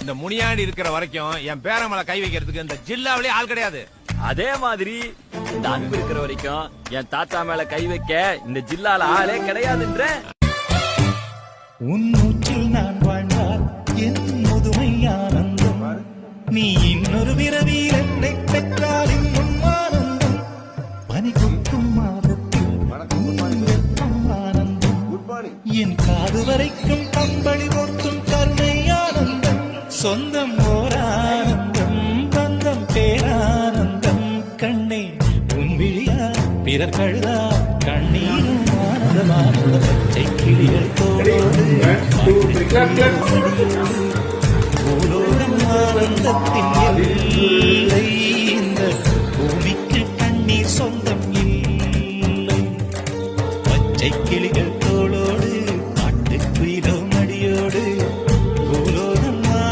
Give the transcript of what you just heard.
இந்த முனியாண்டி இருக்கிற வரைக்கும் என் பேரன் மேல கை வைக்கிறதுக்கு இந்த ஜில்லாவிலே ஆள் கிடையாது. அதே மாதிரி இந்த அன்பு இருக்கிற வரைக்கும் என் தாத்தா மேல கை வைக்க இந்த ஜில்லால ஆளே கிடையாதுன்ற. உன் மூச்சில் நான் வாழ்ந்தால் என் முதுமை ஆனந்தம், நீ இன்னொரு பிறவியில் என்னை பெற்றால் இன்னும் ஆனந்தம், பனி கொட்டும் மாதத்தில் வெப்பம் ஆனந்தம், என் காது வரைக்கும் கம்பளி போர்த்தும் கருணை ஆனந்தம், சொந்தம் ஓர் ஆனந்தம், பந்தம் பேரானந்தம், கண்ணே உன் விழியா பிறர் கழுதா கண்ணீரும் ஆனந்தமானந்த பச்சை கிளிகள் ஓரோடும் ஆனந்தத்தின்